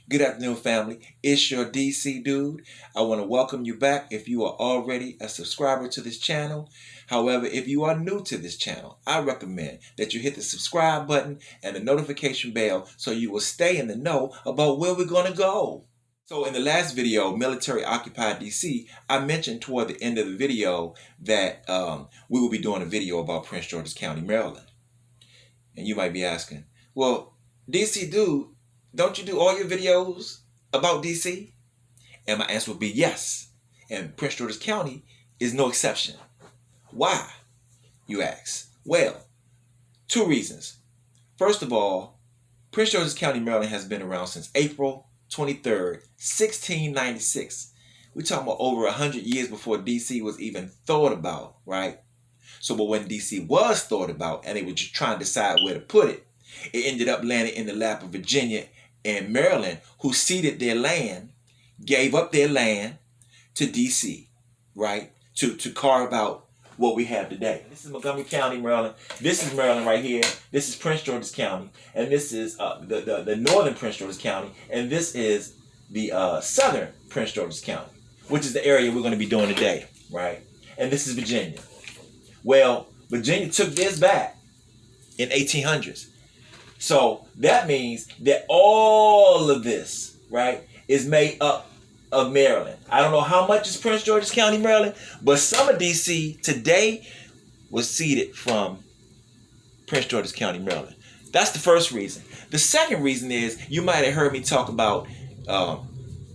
Good afternoon, family. It's your DC dude. I want to welcome you back if you are already a subscriber to this channel. However, if you are new to this channel, I recommend that you hit the subscribe button and the notification bell so you will stay in the know about where we're going to go. So in the last video, Military Occupied DC, I mentioned toward the end of the video that we will be doing a video about Prince George's County, Maryland. And you might be asking, well, DC dude, don't you do all your videos about DC? And my answer would be yes. And Prince George's County is no exception. Why, you ask? Well, two reasons. First of all, Prince George's County, Maryland has been around since April 23rd, 1696. We're talking about over 100 years before DC was even thought about, right? So, but when DC was thought about and they were just trying to decide where to put it, it ended up landing in the lap of Virginia and Maryland, who ceded their land, gave up their land to DC, right? To carve out what we have today. This is Montgomery County, Maryland. This is Maryland right here. This is Prince George's County. And this is the northern Prince George's County. And this is the southern Prince George's County, which is the area we're going to be doing today, right? And this is Virginia. Well, Virginia took this back in 1800s. So that means that all of this, right, is made up of Maryland. I don't know how much is Prince George's County, Maryland, but some of DC today was ceded from Prince George's County, Maryland. That's the first reason. The second reason is you might have heard me talk about,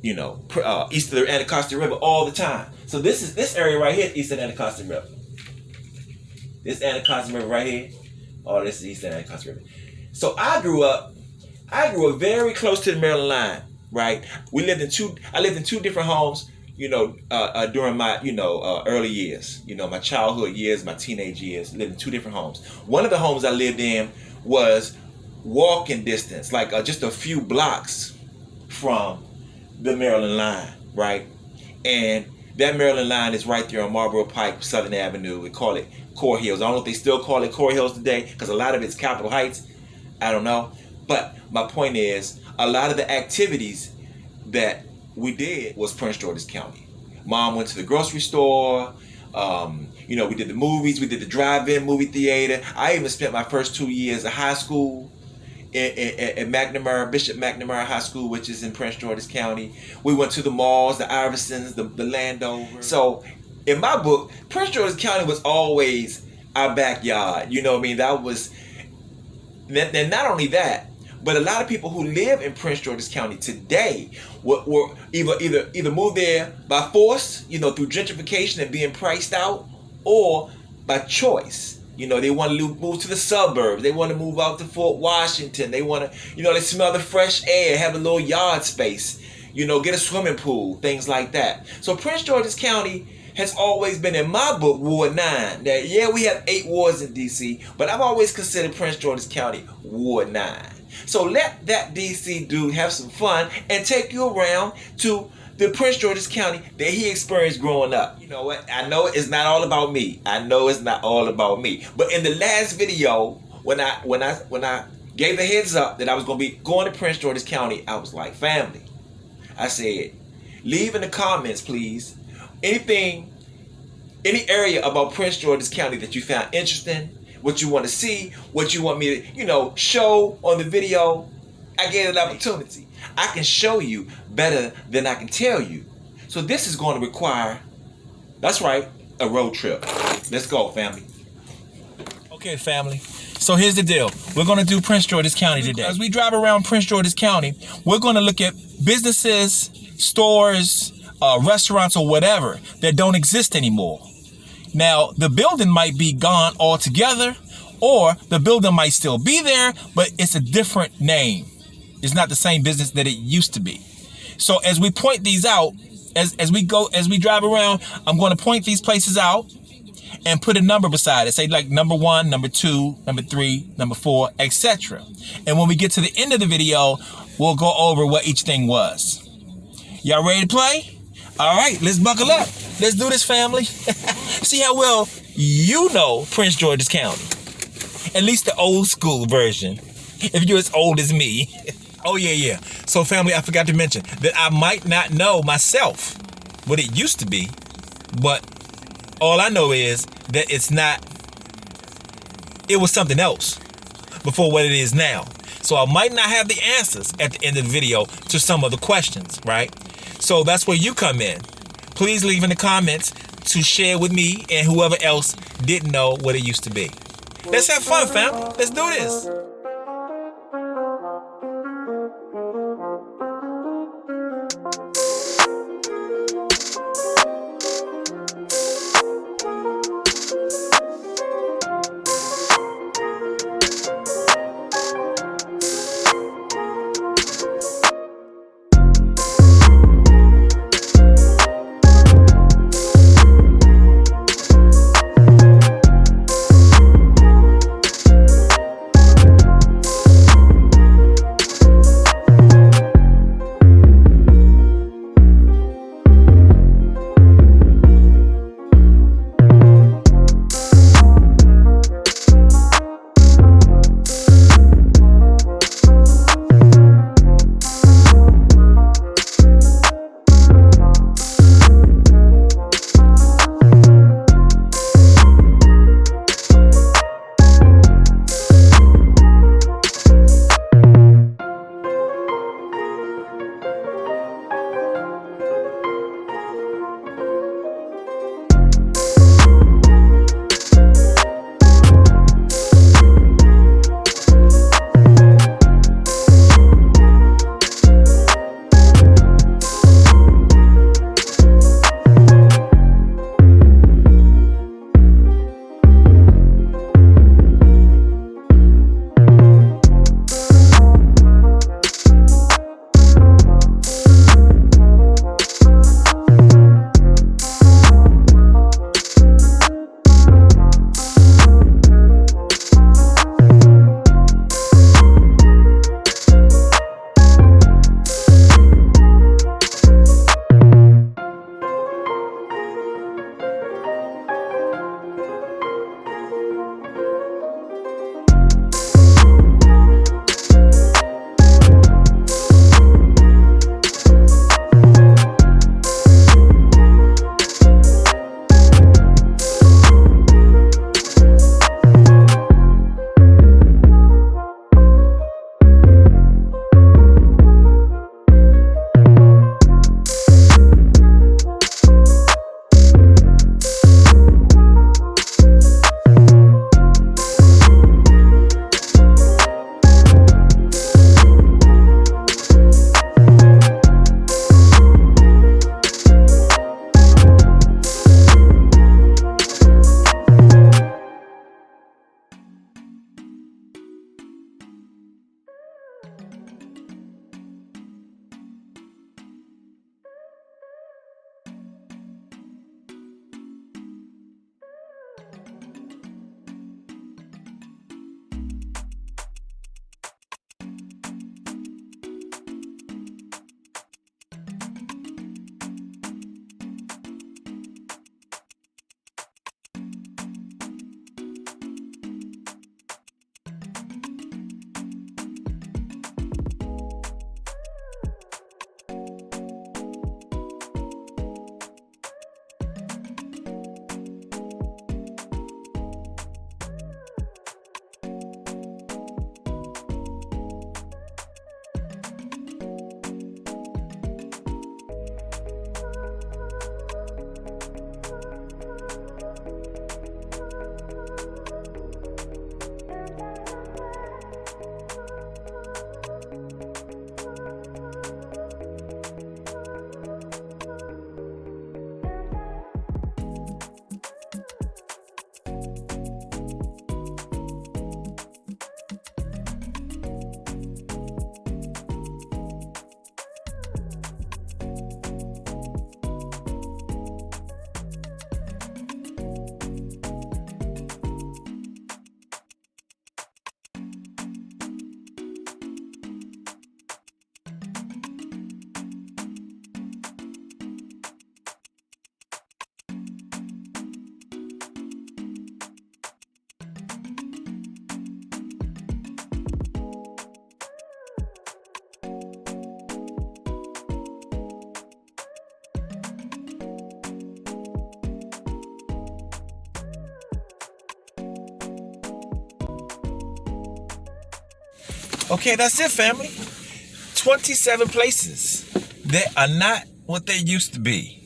east of the Anacostia River all the time. So this area right here is east of the Anacostia River. This Anacostia River right here. Oh, this is east of the Anacostia River. So I grew up very close to the Maryland line, right? I lived in two different homes, during my, early years, my childhood years, my teenage years, lived in two different homes. One of the homes I lived in was walking distance, like just a few blocks from the Maryland line, right? And that Maryland line is right there on Marlboro Pike, Southern Avenue. We call it Core Hills. I don't know if they still call it Core Hills today because a lot of it's Capitol Heights. I don't know. But my point is, a lot of the activities that we did was Prince George's County. Mom went to the grocery store. We did the movies. We did the drive-in movie theater. I even spent my first 2 years of high school at McNamara, Bishop McNamara High School, which is in Prince George's County. We went to the malls, the Iversons, the Landover. So in my book, Prince George's County was always our backyard. You know what I mean? That was... And not only that, but a lot of people who live in Prince George's County today were either moved there by force, through gentrification and being priced out, or by choice. They want to move to the suburbs. They want to move out to Fort Washington. They want to, they smell the fresh air, have a little yard space, get a swimming pool, things like that. So Prince George's County has always been, in my book, Ward 9. Now, yeah, we have 8 wards in D.C., but I've always considered Prince George's County Ward 9. So let that D.C. dude have some fun and take you around to the Prince George's County that he experienced growing up. You know what? I know it's not all about me. But in the last video, when I gave the heads up that I was going to be going to Prince George's County, I was like, family, I said, leave in the comments, please, any area about Prince George's County that you found interesting, what you want to see, what you want me to, show on the video. I gave an opportunity. I can show you better than I can tell you. So this is going to require, that's right, a road trip. Let's go, family. Okay, family. So here's the deal. We're going to do Prince George's County today. As we drive around Prince George's County, we're going to look at businesses, stores, restaurants, or whatever that don't exist anymore. Now, the building might be gone altogether, or the building might still be there, but it's a different name. It's not the same business that it used to be. So as we point these out, as we drive around, I'm going to point these places out and put a number beside it. Say like number 1, number 2, number 3, number 4, etc. And when we get to the end of the video, we'll go over what each thing was. Y'all ready to play? All right, let's buckle up. Let's do this, family. See how well you know Prince George's County. At least the old school version, if you're as old as me. Oh, yeah. So family, I forgot to mention that I might not know myself what it used to be, but all I know is that it was something else before what it is now. So I might not have the answers at the end of the video to some of the questions, right? So that's where you come in. Please leave in the comments to share with me and whoever else didn't know what it used to be. Let's have fun, fam. Let's do this. Okay, that's it, family. 27 places that are not what they used to be.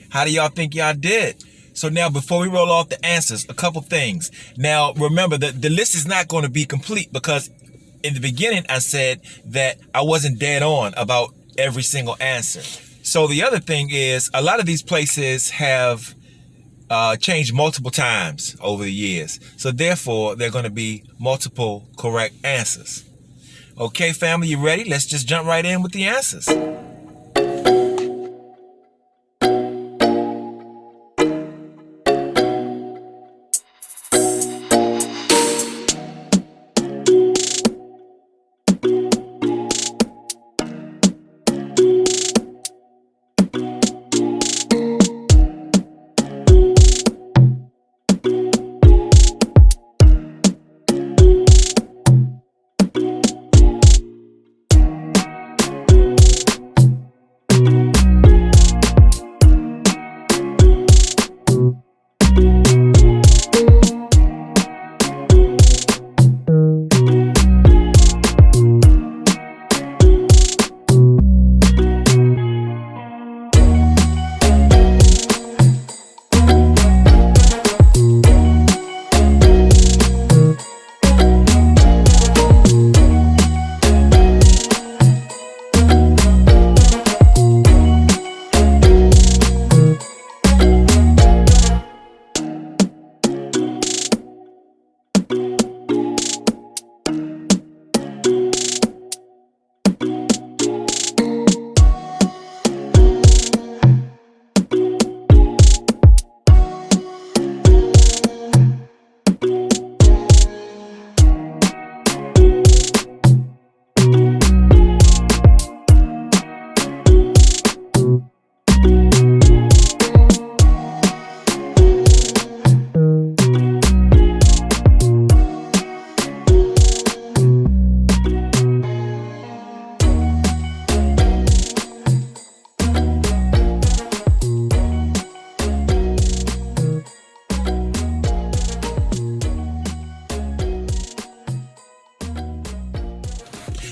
How do y'all think y'all did? So now, before we roll off the answers, a couple things. Now, remember that the list is not going to be complete because in the beginning, I said that I wasn't dead on about every single answer. So the other thing is a lot of these places have changed multiple times over the years. So therefore, there are going to be multiple correct answers. Okay, family, you ready? Let's just jump right in with the answers.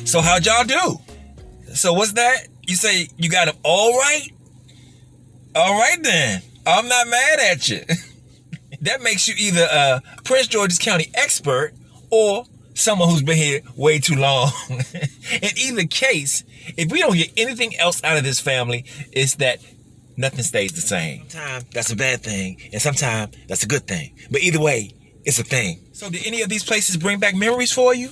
So how'd y'all do? So what's that? You say you got them all right? All right then. I'm not mad at you. That makes you either a Prince George's County expert or someone who's been here way too long. In either case, if we don't get anything else out of this family, it's that nothing stays the same. Sometimes that's a bad thing, and sometimes that's a good thing. But either way, it's a thing. So did any of these places bring back memories for you?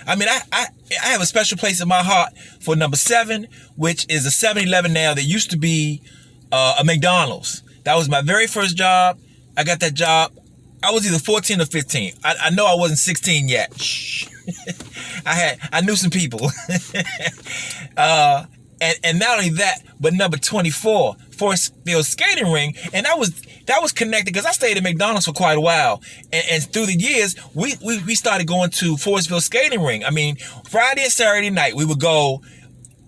I mean, I have a special place in my heart for number 7, which is a 7-Eleven now that used to be a McDonald's. That was my very first job. I got that job. I was either 14 or 15. I know I wasn't 16 yet. Shh. I knew some people. And not only that, but number 24, Forestfield Skating Ring, and that was connected because I stayed at McDonald's for quite a while, and through the years we started going to Forestfield Skating Ring. I mean, Friday and Saturday night we would go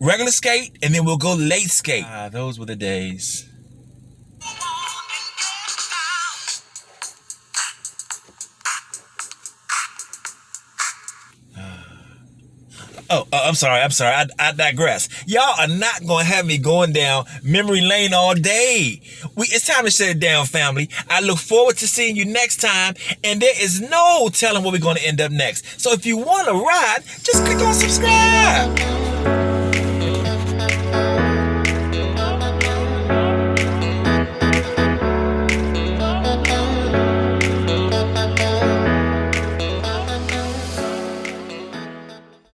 regular skate, and then we'll go late skate. Those were the days. Oh, I'm sorry. I digress. Y'all are not going to have me going down memory lane all day. It's time to shut it down, family. I look forward to seeing you next time, and there is no telling where we're going to end up next. So if you want to ride, just click on subscribe.